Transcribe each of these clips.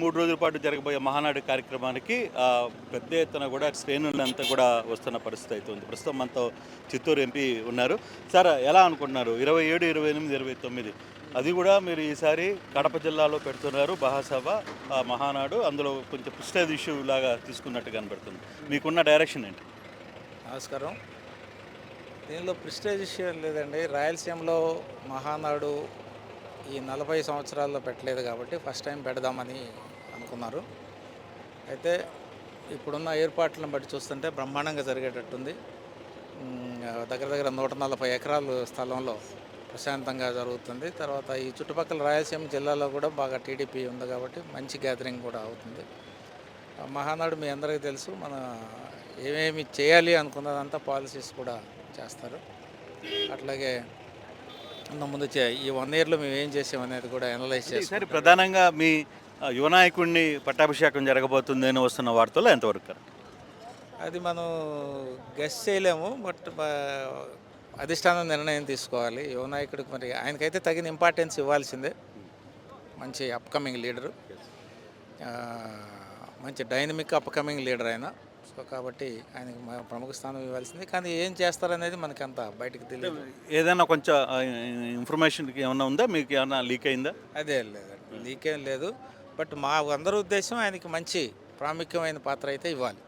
3 రోజుల పాటు జరగబోయే మహానాడు కార్యక్రమానికి పెద్ద ఎత్తున కూడా శ్రేణులంతా కూడా వస్తున్న పరిస్థితి అయితే ఉంది. ప్రస్తుతం మనతో చిత్తూరు ఎంపీ ఉన్నారు. సార్ ఎలా అనుకుంటున్నారు? 27, 28, 29 అది కూడా మీరు ఈసారి కడప జిల్లాలో పెడుతున్నారు మహాసభ మహానాడు. అందులో కొంచెం ప్రెస్టీజ్ ఇష్యూ లాగా తీసుకున్నట్టు కనబడుతుంది. మీకున్న డైరెక్షన్ ఏంటి? నమస్కారం. దీనిలో ప్రెస్టేజ్ ఇష్యూ లేదండి. రాయలసీమలో మహానాడు ఈ 40 సంవత్సరాల్లో పెట్టలేదు కాబట్టి ఫస్ట్ టైం పెడదామని అనుకున్నారు. అయితే ఇప్పుడున్న ఏర్పాట్లను బట్టి చూస్తుంటే బ్రహ్మాండంగా జరిగేటట్టుంది. దగ్గర దగ్గర 140 ఎకరాలు స్థలంలో ప్రశాంతంగా జరుగుతుంది. తర్వాత ఈ చుట్టుపక్కల రాయలసీమ జిల్లాలో కూడా బాగా టీడీపీ ఉంది కాబట్టి మంచి గ్యాదరింగ్ కూడా అవుతుంది. మహానాడు మీ అందరికీ తెలుసు, మన ఏమేమి చేయాలి అనుకున్నదంతా పాలసీస్ కూడా చేస్తారు. అట్లాగే ముందు ఈ 1 ఇయర్లో మేము ఏం చేసామనేది కూడా అనలైజ్ చేస్తాం. ప్రధానంగా మీ యువ నాయకుడిని పట్టాభిషేకం జరగబోతుందని వస్తున్న వార్తల్లో ఎంతవరకు? అది మనం గెస్ చేయలేము, బట్ అధిష్టానం నిర్ణయం తీసుకోవాలి. యువ నాయకుడికి మరి ఆయనకైతే తగిన ఇంపార్టెన్స్ ఇవ్వాల్సిందే. మంచి అప్కమింగ్ లీడరు, మంచి డైనమిక్ అప్కమింగ్ లీడర్ ఆయన. సో కాబట్టి ఆయనకి ప్రముఖ స్థానం ఇవ్వాల్సింది. కానీ ఏం చేస్తారనేది మనకి అంత బయటకు తెలియదు. ఏదైనా కొంచెం ఇన్ఫర్మేషన్ ఏమన్నా ఉందా, మీకు ఏమన్నా లీక్ అయిందా? అదే లేదండి, లీక్ ఏం లేదు. బట్ మా అందరి ఉద్దేశం ఆయనకి మంచి ప్రాముఖ్యమైన పాత్ర అయితే ఇవ్వాలి.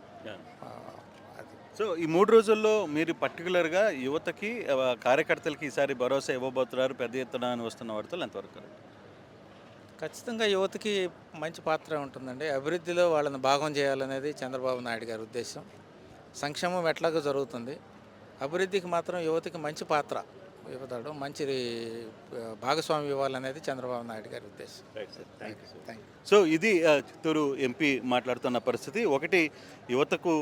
సో ఈ 3 రోజుల్లో మీరు పర్టికులర్గా యువతకి కార్యకర్తలకి ఈసారి భరోసా ఇవ్వబోతున్నారు పెద్ద ఎత్తున అని వస్తున్న వార్తలు ఎంతవరకు? ఖచ్చితంగా యువతకి మంచి పాత్ర ఉంటుందండి. అభివృద్ధిలో వాళ్ళని భాగం చేయాలనేది చంద్రబాబు నాయుడు గారి ఉద్దేశం. సంక్షేమం ఎట్లాగో జరుగుతుంది, అభివృద్ధికి మాత్రం యువతకి మంచి పాత్ర ఇవ్వతాడు, మంచి భాగస్వామి ఇవ్వాలనేది చంద్రబాబు నాయుడు గారి ఉద్దేశం. సో ఇది చిత్తూరు ఎంపీ మాట్లాడుతున్న పరిస్థితి. ఒకటి, యువతకు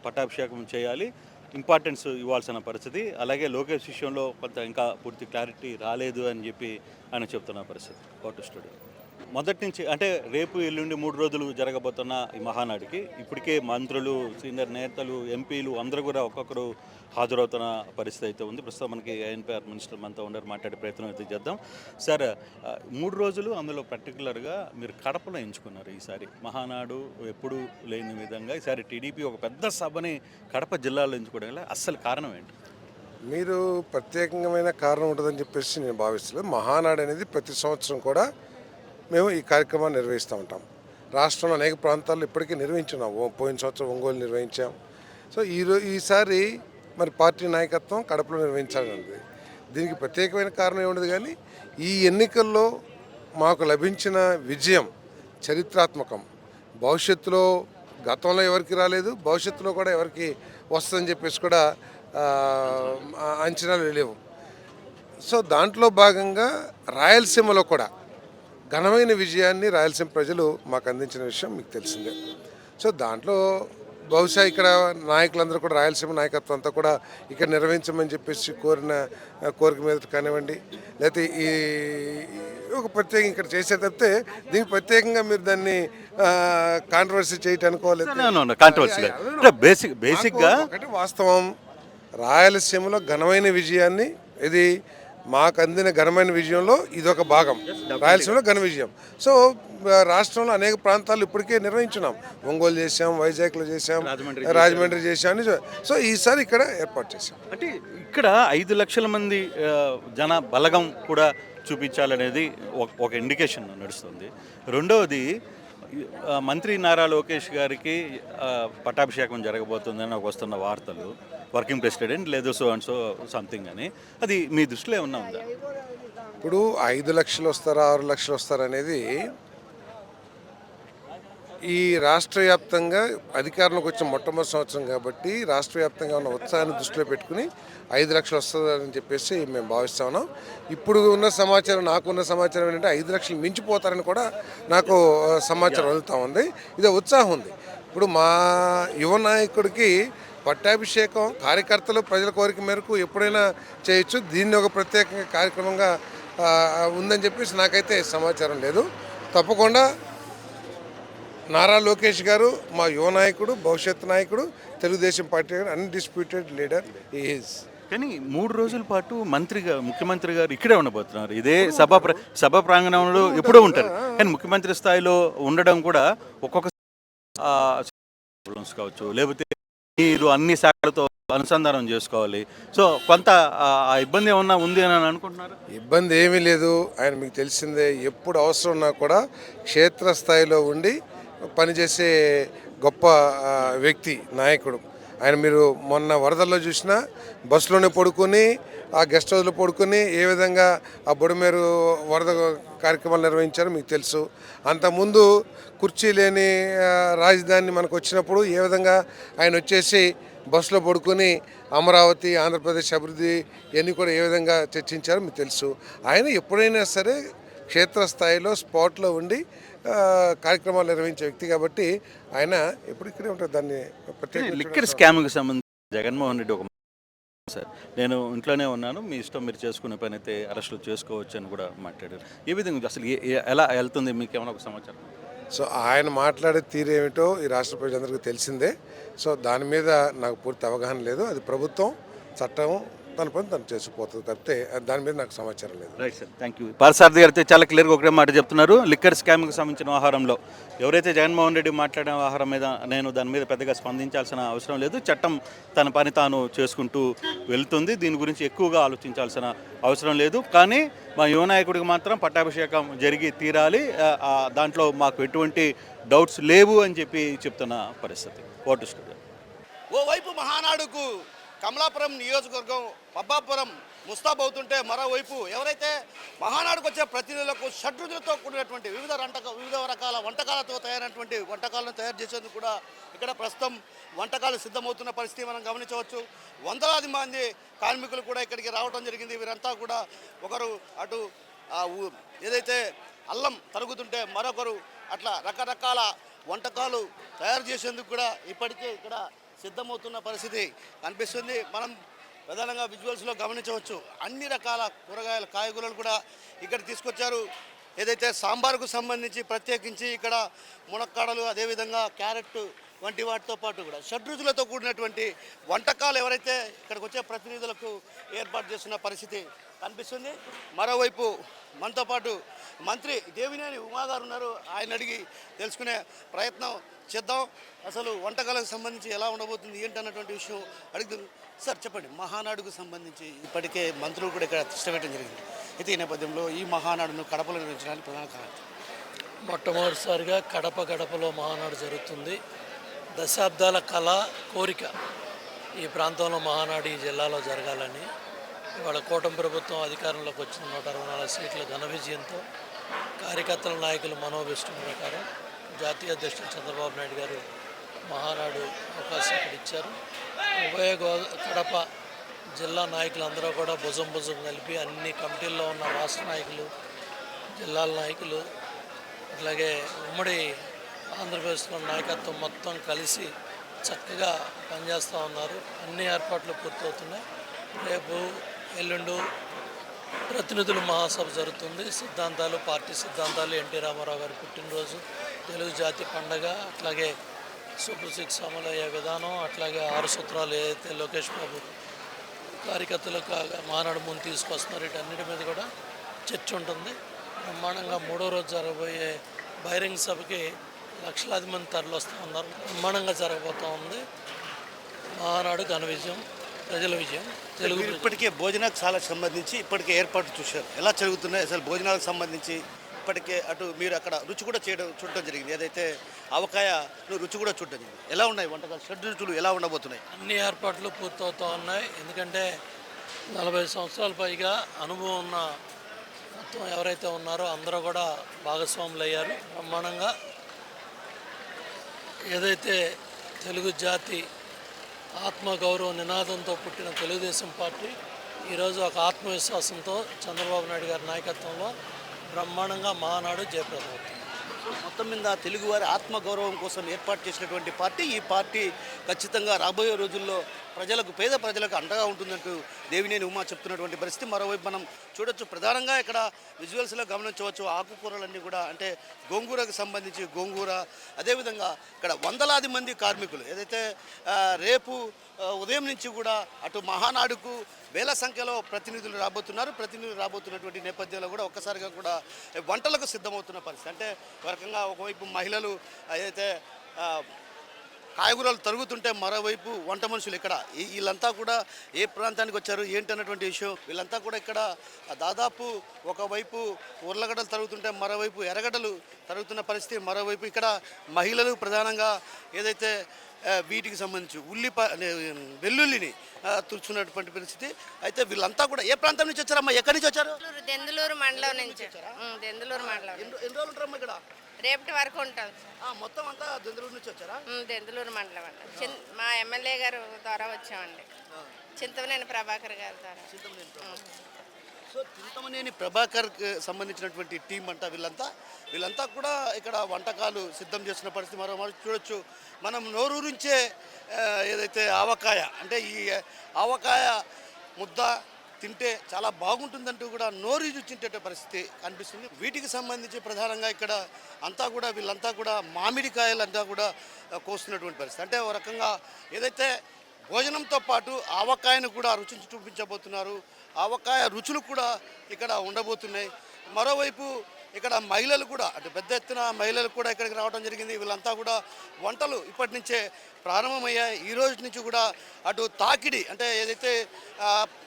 పట్టాభిషేకం చేయాలి, ఇంపార్టెన్స్ ఇవ్వాల్సిన పరిస్థితి. అలాగే లోకేష్ విషయంలో కొంత ఇంకా పూర్తి క్లారిటీ రాలేదు అని చెప్పి ఆయన చెప్తున్న పరిస్థితి. కోర్టు స్టూడియో మొదటి నుంచి అంటే రేపు ఎల్లుండి 3 రోజులు జరగబోతున్న ఈ మహానాడికి ఇప్పటికే మంత్రులు, సీనియర్ నేతలు, ఎంపీలు అందరూ కూడా ఒక్కొక్కరు హాజరవుతున్న పరిస్థితి అయితే ఉంది. ప్రస్తుతం మనకి ఐఎన్పిఆర్ మినిస్టర్ మనతో ఉండరు, మాట్లాడే ప్రయత్నం అయితే చేద్దాం. సార్, 3 రోజులు అందులో పర్టికులర్గా మీరు కడపలో ఎంచుకున్నారు. ఈసారి మహానాడు ఎప్పుడు లేని విధంగా ఈసారి టీడీపీ ఒక పెద్ద సభని కడప జిల్లాలో ఎంచుకోవడం అస్సలు కారణం ఏంటి? మీరు ప్రత్యేకమైన కారణం ఉంటుందని చెప్పేసి నేను భావిస్తున్నాను. మహానాడు అనేది ప్రతి సంవత్సరం కూడా మేము ఈ కార్యక్రమాన్ని నిర్వహిస్తూ ఉంటాం. రాష్ట్రంలో అనేక ప్రాంతాల్లో ఇప్పటికీ నిర్వహించున్నాం. పోయిన సంవత్సరం ఒంగోలు నిర్వహించాం. సో ఈసారి మరి పార్టీ నాయకత్వం కడపలో నిర్వహించాలన్నది దీనికి ప్రత్యేకమైన కారణం ఏముండదు. కానీ ఈ ఎన్నికల్లో మాకు లభించిన విజయం చరిత్రాత్మకం. భవిష్యత్తులో గతంలో ఎవరికి రాలేదు, భవిష్యత్తులో కూడా ఎవరికి వస్తుందని చెప్పేసి కూడా అంచనాలు లేవు. సో దాంట్లో భాగంగా రాయలసీమలో కూడా ఘనమైన విజయాన్ని రాయలసీమ ప్రజలు మాకు అందించిన విషయం మీకు తెలిసిందే. సో దాంట్లో బహుశా ఇక్కడ నాయకులందరూ కూడా రాయలసీమ నాయకత్వం అంతా కూడా ఇక్కడ నిర్వహించమని చెప్పేసి కోరిక మీద కానివ్వండి, లేకపోతే ఈ ఒక ప్రత్యేకంగా ఇక్కడ చేసే తప్పితే దీనికి ప్రత్యేకంగా మీరు దాన్ని కాంట్రవర్సీ చేయటానికో బేసిక్గా ఒకటి వాస్తవం, రాయలసీమలో ఘనమైన విజయాన్ని ఇది మాకు అందిన ఘనమైన విజయంలో ఇదొక భాగం. రాయలసీమలో ఘన విజయం. సో రాష్ట్రంలో అనేక ప్రాంతాలు ఇప్పటికే నిర్వహించున్నాం. ఒంగోలు చేసాం, వైజాగ్లో చేసాం, రాజమండ్రి చేసాం. సో ఈసారి ఇక్కడ ఏర్పాటు చేసాం. అంటే ఇక్కడ 5 లక్షల మంది జన బలగం కూడా చూపించాలనేది ఒక ఇండికేషన్ నడుస్తుంది. రెండవది, మంత్రి నారా లోకేష్ గారికి పట్టాభిషేకం జరగబోతుందని వస్తున్న వార్తలు, వర్కింగ్ ప్రెసిడెంట్ లేదు సో అండ్ సో సంథింగ్ అని, అది మీ దృష్టిలో ఏమన్నా ఉందా? ఇప్పుడు 5 లక్షలు వస్తారా 6 లక్షలు వస్తారా అనేది ఈ రాష్ట్ర వ్యాప్తంగా అధికారంలోకి వచ్చిన మొట్టమొదటి సంవత్సరం కాబట్టి రాష్ట్ర వ్యాప్తంగా ఉన్న ఉత్సాహాన్ని దృష్టిలో పెట్టుకుని 5 లక్షలు వస్తుందని చెప్పేసి మేము భావిస్తా ఉన్నాం. ఇప్పుడు ఉన్న సమాచారం, నాకున్న సమాచారం ఏంటంటే 5 లక్షలు మించిపోతారని కూడా నాకు సమాచారం అందుతూ ఉంది. ఇది ఉత్సాహం ఉంది. ఇప్పుడు మా యువ నాయకుడికి పట్టాభిషేకం కార్యకర్తలు ప్రజల కోరిక మేరకు ఎప్పుడైనా చేయొచ్చు. దీన్ని ఒక ప్రత్యేక కార్యక్రమంగా ఉందని చెప్పేసి నాకైతే సమాచారం లేదు. తప్పకుండా నారా లోకేష్ గారు మా యువ నాయకుడు, భవిష్యత్ నాయకుడు, Telugu Desam party undisputed leader is. కానీ 3 రోజుల పాటు ముఖ్యమంత్రి గారు ఇక్కడే ఉండబోతున్నారు. ఇదే సభ ప్రాంగణంలో ఎప్పుడూ ఉంటారు. కానీ ముఖ్యమంత్రి స్థాయిలో ఉండడం కూడా ఒక్కొక్క ప్రాబ్లమ్స్ కావచ్చు, లేకపోతే మీరు అన్ని శాఖలతో అనుసంధానం చేసుకోవాలి. సో కొంత ఆ ఇబ్బంది ఏమన్నా ఉంది అని అనుకుంటున్నారు? ఇబ్బంది ఏమీ లేదు. ఆయన మీకు తెలిసిందే, ఎప్పుడు అవసరం ఉన్నా కూడా క్షేత్రస్థాయిలో ఉండి పనిచేసే గొప్ప వ్యక్తి, నాయకుడు ఆయన. మీరు మొన్న వరదల్లో చూసినా బస్సులోనే పడుకొని, ఆ గెస్ట్ హౌస్లో పడుకొని ఏ విధంగా ఆ బుడమేరు వరద కార్యక్రమాలు నిర్వహించారో మీకు తెలుసు. అంతకుముందు కుర్చీ లేని రాజధాని మనకు వచ్చినప్పుడు ఏ విధంగా ఆయన వచ్చేసి బస్సులో పడుకొని అమరావతి, ఆంధ్రప్రదేశ్ అభివృద్ధి ఇవన్నీ కూడా ఏ విధంగా చర్చించారో మీకు తెలుసు. ఆయన ఎప్పుడైనా సరే క్షేత్రస్థాయిలో స్పాట్లో ఉండి కార్యక్రమాలు నిర్వహించే వ్యక్తి కాబట్టి ఆయన ఎప్పుడు ఇక్కడే ఉంటారు. దాన్ని లిక్కర్ స్కామ్కి సంబంధించి జగన్మోహన్ రెడ్డి ఒక సార్, నేను ఇంట్లోనే ఉన్నాను, మీ ఇష్టం మీరు చేసుకునే పని అయితే అరెస్టులు చేసుకోవచ్చు అని కూడా మాట్లాడారు. ఏ విధంగా అసలు ఎలా వెళ్తుంది, మీకు ఏమైనా ఒక సమాచారం? సో ఆయన మాట్లాడే తీరేమిటో ఈ రాష్ట్ర ప్రజలందరికీ తెలిసిందే. సో దాని మీద నాకు పూర్తి అవగాహన లేదు. అది ప్రభుత్వం, చట్టం తన పని తను చేసుకుపోతుంది తప్పితే దాని మీద నాకు సమాచారం లేదు. Right sir, thank you. Parthasarathi garu అయితే చాలా క్లియర్గా ఒకటే మాట చెప్తున్నారు. లిక్కర్ స్కామ్కి సంబంధించిన వ్యవహారంలో ఎవరైతే జగన్మోహన్ రెడ్డి మాట్లాడిన వ్యవహారం మీద నేను దాని మీద పెద్దగా స్పందించాల్సిన అవసరం లేదు. చట్టం తన పని తాను చేసుకుంటూ వెళ్తుంది. దీని గురించి ఎక్కువగా ఆలోచించాల్సిన అవసరం లేదు. కానీ మా యువ నాయకుడికి మాత్రం పట్టాభిషేకం జరిగి తీరాలి, దాంట్లో మాకు ఎటువంటి డౌట్స్ లేవు అని చెప్పి చెప్తున్న పరిస్థితి. Vote studio. ఓవైపు మహానాడుకు కమలాపురం నియోజకవర్గం పబ్బాపురం ముస్తాబవుతుంటే, మరోవైపు ఎవరైతే మహానాడుకు వచ్చే ప్రతినిధులకు షడ్రుచులతో కూడినటువంటి వివిధ రకాల వంటకాలతో తయారైనటువంటి వంటకాలను తయారు చేసేందుకు కూడా ఇక్కడ ప్రస్తుతం వంటకాలు సిద్ధమవుతున్న పరిస్థితి మనం గమనించవచ్చు. వందలాది మంది కార్మికులు కూడా ఇక్కడికి రావడం జరిగింది. వీరంతా కూడా ఒకరు అటు ఏదైతే అల్లం తరుగుతుంటే, మరొకరు అట్లా రకరకాల వంటకాలు తయారు చేసేందుకు కూడా ఇప్పటికే ఇక్కడ సిద్ధమవుతున్న పరిస్థితి కనిపిస్తుంది. మనం ప్రధానంగా విజువల్స్లో గమనించవచ్చు. అన్ని రకాల కూరగాయలు, కాయగూరలు కూడా ఇక్కడ తీసుకొచ్చారు. ఏదైతే సాంబార్కు సంబంధించి ప్రత్యేకించి ఇక్కడ మునక్కాడలు, అదేవిధంగా క్యారెట్ వంటి వాటితో పాటు కూడా షడ్రుచులతో కూడినటువంటి వంటకాలు ఎవరైతే ఇక్కడికి వచ్చే ప్రతినిధులకు ఏర్పాటు చేస్తున్న పరిస్థితి కనిపిస్తుంది. మరోవైపు మనతో పాటు మంత్రి దేవినేని ఉమా గారు ఉన్నారు. ఆయన అడిగి తెలుసుకునే ప్రయత్నం చేద్దాం. అసలు వంటకాలకు సంబంధించి ఎలా ఉండబోతుంది ఏంటన్నటువంటి విషయం అడుగుతుంది. సార్ చెప్పండి, మహానాడుకు సంబంధించి ఇప్పటికే మంత్రులు కూడా ఇక్కడ తిష్టపెట్టడం జరిగింది. అయితే ఈ నేపథ్యంలో ఈ మహానాడును కడపలో నిర్వహించడానికి ప్రధాన కారణం మొట్టమొదటిసారిగా గడపలో మహానాడు జరుగుతుంది. దశాబ్దాల కళ, కోరిక ఈ ప్రాంతంలో మహానాడు ఈ జిల్లాలో జరగాలని ఇవాళ కూటమి ప్రభుత్వం అధికారంలోకి వచ్చిన 164 సీట్ల ఘన విజయంతో కార్యకర్తల నాయకుల మనోభిష్టం ప్రకారం జాతీయ అధ్యక్షుడు చంద్రబాబు నాయుడు గారు మహానాడు అవకాశం ఇక్కడ ఇచ్చారు. ఉభయ కడప జిల్లా నాయకులందరూ కూడా భుజం కలిపి అన్ని కమిటీల్లో ఉన్న రాష్ట్ర నాయకులు, జిల్లాల నాయకులు, అట్లాగే ఉమ్మడి ఆంధ్రప్రదేశ్లో నాయకత్వం మొత్తం కలిసి చక్కగా పనిచేస్తూ ఉన్నారు. అన్ని ఏర్పాట్లు పూర్తవుతున్నాయి. రేపు ఎల్లుండు ప్రతినిధుల మహాసభ జరుగుతుంది. సిద్ధాంతాలు, పార్టీ సిద్ధాంతాలు, ఎన్టీ రామారావు గారి పుట్టినరోజు, తెలుగు జాతి పండగ, అట్లాగే సూపర్ 6 అమలు అయ్యే విధానం, అట్లాగే 6 సూత్రాలు ఏదైతే లోకేష్ బాబు కార్యకర్తలకు మహానాడు ముందు తీసుకొస్తున్నారు, వీటన్నిటి మీద కూడా చర్చ ఉంటుంది. బ్రహ్మాండంగా 3వ రోజు జరగబోయే బహిరంగ సభకి లక్షలాది మంది తరలి వస్తూ ఉన్నారు. బ్రహ్మాండంగా జరగబోతూ ఉంది. మహానాడు ఘన విజయం, ప్రజల విజయం. తెలుగు ఇప్పటికే భోజనాలకు చాలా సంబంధించి ఇప్పటికే ఏర్పాట్లు చూశారు. ఎలా జరుగుతున్నాయి అసలు భోజనాలకు సంబంధించి? ఇప్పటికే అటు మీరు అక్కడ రుచి కూడా చూడటం జరిగింది. ఏదైతే ఆవకాయను రుచి కూడా చూడటం జరిగింది. ఎలా ఉన్నాయి వంటకాలు, షడ్రుచులు ఎలా ఉండబోతున్నాయి? అన్ని ఏర్పాట్లు పూర్తవుతూ ఉన్నాయి. ఎందుకంటే 40 సంవత్సరాల పైగా అనుభవం ఉన్న మొత్తం ఎవరైతే ఉన్నారో అందరూ కూడా భాగస్వాములు అయ్యారు. బ్రహ్మాండంగా ఏదైతే తెలుగు జాతి ఆత్మగౌరవ నినాదంతో పుట్టిన తెలుగుదేశం పార్టీ ఈరోజు ఒక ఆత్మవిశ్వాసంతో చంద్రబాబు నాయుడు గారి నాయకత్వంలో బ్రహ్మాండంగా మహానాడు జయప్రదం అవుతుంది. మొత్తం మీద తెలుగువారి ఆత్మగౌరవం కోసం ఏర్పాటు చేసినటువంటి పార్టీ ఈ పార్టీ ఖచ్చితంగా రాబోయే రోజుల్లో ప్రజలకు పేద ప్రజలకు అండగా ఉంటుందంటూ దేవినేని ఉమా చెప్తున్నటువంటి పరిస్థితి. మరోవైపు మనం చూడొచ్చు, ప్రధానంగా ఇక్కడ విజువల్స్లో గమనించవచ్చు ఆకుకూరలన్నీ కూడా, అంటే గోంగూరకు సంబంధించి గోంగూర, అదేవిధంగా ఇక్కడ వందలాది మంది కార్మికులు ఏదైతే రేపు ఉదయం నుంచి కూడా అటు మహానాడుకు వేల సంఖ్యలో ప్రతినిధులు రాబోతున్నటువంటి నేపథ్యంలో కూడా ఒక్కసారిగా కూడా వంటలకు సిద్ధమవుతున్న పరిస్థితి. అంటే ఒక రకంగా ఒకవైపు మహిళలు ఏదైతే కాయగూరలు తరుగుతుంటే మరోవైపు వంట మనుషులు ఇక్కడ వీళ్ళంతా కూడా ఏ ప్రాంతానికి వచ్చారు ఏంటన్నటువంటి విషయం. వీళ్ళంతా కూడా ఇక్కడ దాదాపు ఒకవైపు ఉర్లగడ్డలు తరుగుతుంటే మరోవైపు ఎర్రగడ్డలు తరుగుతున్న పరిస్థితి. మరోవైపు ఇక్కడ మహిళలు ప్రధానంగా ఏదైతే వీటికి సంబంధించి వెల్లుల్లిని తుడుచున్నటువంటి పరిస్థితి. అయితే వీళ్ళంతా కూడా ఏ ప్రాంతం నుంచి వచ్చారమ్మా, ఎక్కడి నుంచి వచ్చారు? దెందులూరు మండలం నుంచి. దెందులూరు మండలం. ఎన్ని రోజులు ఉంటారమ్మా ఇక్కడ? రేపటి వరకు ఉంటాం. మొత్తం అంతా దెందులూరు నుంచి వచ్చారా? దెందులూరు మండలం అండి. మా ఎమ్మెల్యే గారు ద్వారా వచ్చామండి, చింతమనేని ప్రభాకర్ గారి ద్వారా. సో చింతమనేని ప్రభాకర్కి సంబంధించినటువంటి టీం అంట వీళ్ళంతా కూడా ఇక్కడ వంటకాలు సిద్ధం చేస్తున్న పరిస్థితి. మరో చూడొచ్చు మనం నోరూరించే ఏదైతే ఆవకాయ, అంటే ఈ ఆవకాయ ముద్ద తింటే చాలా బాగుంటుందంటూ కూడా నోరు రుచించే పరిస్థితి కనిపిస్తుంది. వీటికి సంబంధించి ప్రధానంగా ఇక్కడ వీళ్ళంతా కూడా మామిడికాయలంతా కూడా కోస్తున్నటువంటి పరిస్థితి. అంటే ఒక రకంగా ఏదైతే భోజనంతో పాటు ఆవకాయను కూడా రుచి చూపించబోతున్నారు. ఆవకాయ రుచులు కూడా ఇక్కడ ఉండబోతున్నాయి. మరోవైపు ఇక్కడ మహిళలు కూడా, అంటే పెద్ద ఎత్తున మహిళలు కూడా ఇక్కడికి రావడం జరిగింది. వీళ్ళంతా కూడా వంటలు ఇప్పటి నుంచే ప్రారంభమయ్యాయి. ఈ రోజు నుంచి కూడా అటు తాకిడి, అంటే ఏదైతే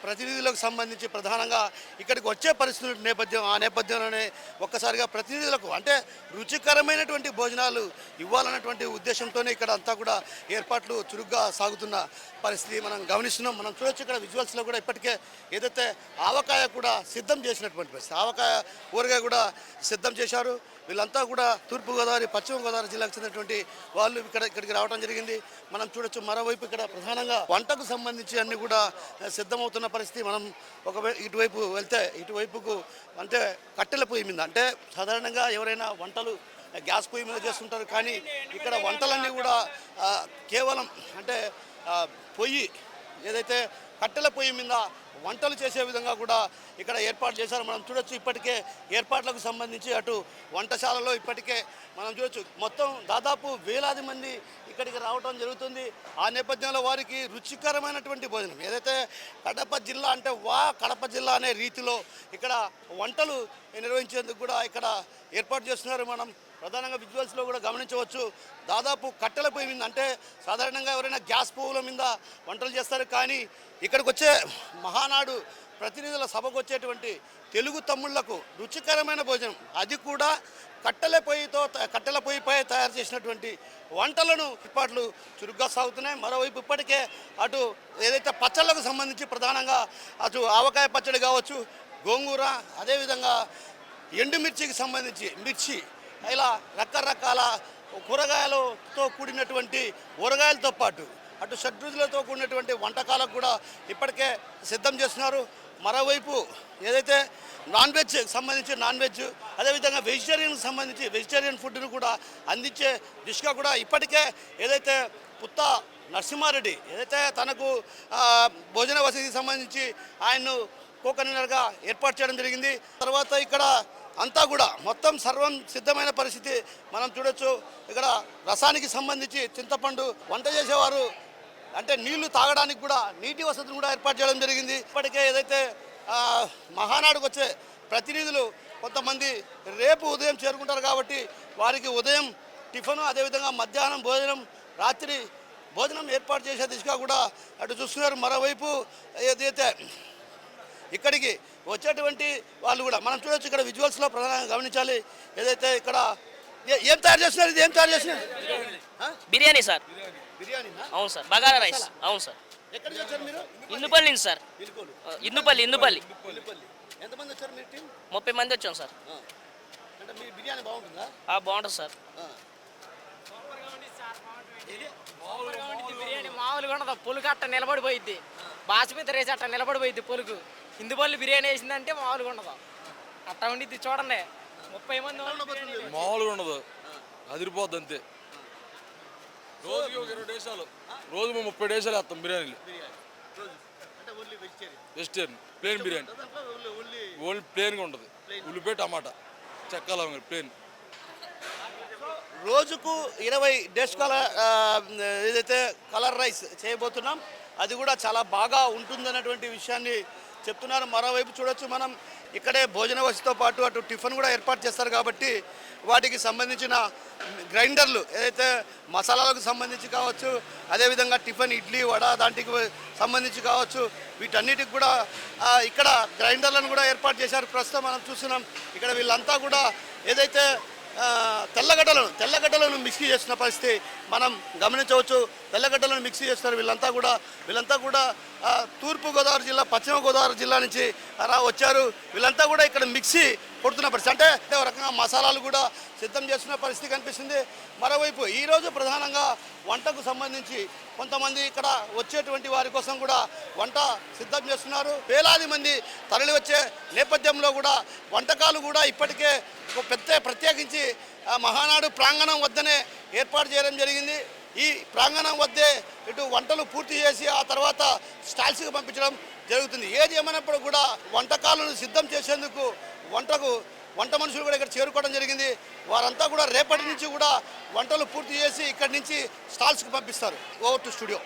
ప్రతినిధులకు సంబంధించి ప్రధానంగా ఇక్కడికి వచ్చే పరిస్థితుల నేపథ్యం, ఆ నేపథ్యంలోనే ఒక్కసారిగా ప్రతినిధులకు అంటే రుచికరమైనటువంటి భోజనాలు ఇవ్వాలన్నటువంటి ఉద్దేశంతోనే ఇక్కడ అంతా కూడా ఏర్పాట్లు చురుగ్గా సాగుతున్న పరిస్థితి మనం గమనిస్తున్నాం. మనం చూడొచ్చు ఇక్కడ విజువల్స్లో కూడా ఇప్పటికే ఏదైతే ఆవకాయ కూడా సిద్ధం చేసినటువంటి పరిస్థితి, ఆవకాయ ఊరగాయ కూడా సిద్ధం చేశారు. వీళ్ళంతా కూడా తూర్పుగోదావరి, పశ్చిమ గోదావరి జిల్లాకు చెందినటువంటి వాళ్ళు ఇక్కడికి రావడం జరిగింది. మనం చూడొచ్చు మరోవైపు ఇక్కడ ప్రధానంగా వంటకు సంబంధించి అన్ని కూడా సిద్ధమవుతున్న పరిస్థితి. మనం ఇటువైపు వెళ్తే ఇటువైపుకు అంటే కట్టెల పొయ్యి మీద, అంటే సాధారణంగా ఎవరైనా వంటలు గ్యాస్ పొయ్యి మీద చేస్తుంటారు, కానీ ఇక్కడ వంటలన్నీ కూడా కేవలం అంటే పొయ్యి ఏదైతే కట్టెల పొయ్యి మీద వంటలు చేసే విధంగా కూడా ఇక్కడ ఏర్పాటు చేశారు. మనం చూడొచ్చు ఇప్పటికే ఏర్పాట్లకు సంబంధించి అటు వంటశాలలో ఇప్పటికే మనం చూడొచ్చు మొత్తం దాదాపు వేలాది మంది ఇక్కడికి రావడం జరుగుతుంది. ఆ నేపథ్యంలో వారికి రుచికరమైనటువంటి భోజనం ఏదైతే కడప జిల్లా అంటే కడప జిల్లా అనే రీతిలో ఇక్కడ వంటలు నిర్వహించేందుకు కూడా ఇక్కడ ఏర్పాటు చేస్తున్నారు. మనం ప్రధానంగా విజువల్స్లో కూడా గమనించవచ్చు. దాదాపు కట్టెల పొయ్యి మీద, అంటే సాధారణంగా ఎవరైనా గ్యాస్ పొయ్యిల మీద వంటలు చేస్తారు, కానీ ఇక్కడికి వచ్చే మహానాడు ప్రతినిధుల సభకు వచ్చేటువంటి తెలుగు తమ్ముళ్లకు రుచికరమైన భోజనం, అది కూడా కట్టెల పొయ్యిపై తయారు చేసినటువంటి వంటలను ఏర్పాట్లు చురుగ్గా సాగుతున్నాయి. మరోవైపు ఇప్పటికే అటు ఏదైతే పచ్చళ్ళకు సంబంధించి ప్రధానంగా అటు ఆవకాయ పచ్చడి కావచ్చు, గోంగూర, అదేవిధంగా ఎండుమిర్చికి సంబంధించి మిర్చి, ఇలా రకరకాల కూరగాయలతో కూడినటువంటి ఊరగాయలతో పాటు అటు షడ్రుచులతో కూడినటువంటి వంటకాలకు కూడా ఇప్పటికే సిద్ధం చేస్తున్నారు. మరోవైపు ఏదైతే నాన్ వెజ్ సంబంధించి నాన్ వెజ్, అదేవిధంగా వెజిటేరియన్కి సంబంధించి వెజిటేరియన్ ఫుడ్ను కూడా అందించే దిశగా కూడా ఇప్పటికే ఏదైతే పుత్త నరసింహారెడ్డి ఏదైతే తనకు భోజన వసతికి సంబంధించి ఆయన్ను కో-కన్వీనర్గా ఏర్పాటు చేయడం జరిగింది. తర్వాత ఇక్కడ అంతా కూడా మొత్తం సర్వం సిద్ధమైన పరిస్థితి మనం చూడొచ్చు. ఇక్కడ రసానికి సంబంధించి చింతపండు, వంట చేసేవారు అంటే నీళ్లు తాగడానికి కూడా నీటి వసతిని కూడా ఏర్పాటు చేయడం జరిగింది. ఇప్పటికే ఏదైతే మహానాడుకు వచ్చే ప్రతినిధులు కొంతమంది రేపు ఉదయం చేరుకుంటారు కాబట్టి వారికి ఉదయం టిఫిన్, అదేవిధంగా మధ్యాహ్నం భోజనం, రాత్రి భోజనం ఏర్పాటు చేసే దిశగా కూడా అటు చూస్తున్నారు. మరోవైపు ఏదైతే ఇక్కడికి వచ్చేటువంటి వాళ్ళు కూడా మనం చూడొచ్చు. ఇక్కడ విజువల్స్లో ప్రధానంగా గమనించాలి. ఏదైతే ఇక్కడ ఏం తయారు చేస్తున్నారు, ఇది ఏం తయారు చేస్తున్నారు? బిర్యానీ సార్. బిర్యానీ? అవును సార్. బగారా రైస్. అవును సార్. ఎక్కడి నుంచి వచ్చారు మీరు? ఇందుపల్లి సార్. ఇందుపల్లి. ఎంతమంది వచ్చారు మీరు టీం? 30 మంది వచ్చాం సార్. అంటే మీ బిర్యానీ బాగుంటుందా? బాగుంటుంది సార్. బిర్యానీ మామూలుగా ఉండదు, పులుగు అట్ట నిలబడిపోయిద్ది, బాస్మతి రైస్ అట్ట నిలబడిపోయిద్ది పులుగు. ఇందుపల్లి బిర్యానీ వేసిందంటే మామూలుగా ఉండదు, అట్ట ఉండిద్ది. చూడండి 30 మంది మామూలుగా ఉండదు, అదిరిపోద్ది అంతే. రోజుకి ఒక 20 డేసాలు, రోజు 30 డేసాలు వేస్తాం బిర్యానీలు. అంటే only vegetarian, vegetarian plain biryani, only ప్లేన్గా ఉంటుంది. ఉల్లిపాయ టమాటా చెక్క లవంగా ప్లేన్. రోజుకు 20 డేస్ కలర్ ఏదైతే కలర్ రైస్ చేయబోతున్నాం అది కూడా చాలా బాగా ఉంటుందన్నటువంటి విషయాన్ని చెప్తున్నారు. మరోవైపు చూడొచ్చు మనం ఇక్కడే భోజన వసతితో పాటు అటు టిఫిన్ కూడా ఏర్పాటు చేస్తారు కాబట్టి వాటికి సంబంధించిన గ్రైండర్లు ఏదైతే మసాలాలకు సంబంధించి కావచ్చు, అదేవిధంగా టిఫిన్ ఇడ్లీ వడ దాంట్కి సంబంధించి కావచ్చు, వీటన్నిటికి కూడా ఇక్కడ గ్రైండర్లను కూడా ఏర్పాటు చేశారు. ప్రస్తుతం మనం చూస్తున్నాం ఇక్కడ వీళ్ళంతా కూడా ఏదైతే తెల్లగడ్డలను మిక్సీ చేస్తున్న పరిస్థితి మనం గమనించవచ్చు. తెల్లగడ్డలను మిక్సీ చేస్తున్నారు వీళ్ళంతా కూడా తూర్పుగోదావరి జిల్లా, పశ్చిమ గోదావరి జిల్లా నుంచి వచ్చారు. వీళ్ళంతా కూడా ఇక్కడ మిక్సీ కొడుతున్న పరిస్థితి, అంటే ఒక రకంగా మసాలాలు కూడా సిద్ధం చేస్తున్న పరిస్థితి కనిపిస్తుంది. మరోవైపు ఈరోజు ప్రధానంగా వంటకు సంబంధించి కొంతమంది ఇక్కడ వచ్చేటువంటి వారి కోసం కూడా వంట సిద్ధం చేస్తున్నారు. వేలాది మంది తరలి వచ్చే నేపథ్యంలో కూడా వంటకాలు కూడా ఇప్పటికే ప్రత్యేకించి మహానాడు ప్రాంగణం వద్దనే ఏర్పాటు చేయడం జరిగింది. ఈ ప్రాంగణం వద్దే ఇటు వంటలు పూర్తి చేసి ఆ తర్వాత స్టాల్స్కి పంపించడం జరుగుతుంది. ఏది ఏమైనప్పుడు కూడా వంటకాలను సిద్ధం చేసేందుకు వంట మనుషులు కూడా ఇక్కడ చేరుకోవడం జరిగింది. వారంతా కూడా రేపటి నుంచి కూడా వంటలు పూర్తి చేసి ఇక్కడి నుంచి స్టాల్స్కి పంపిస్తారు. Over to studio.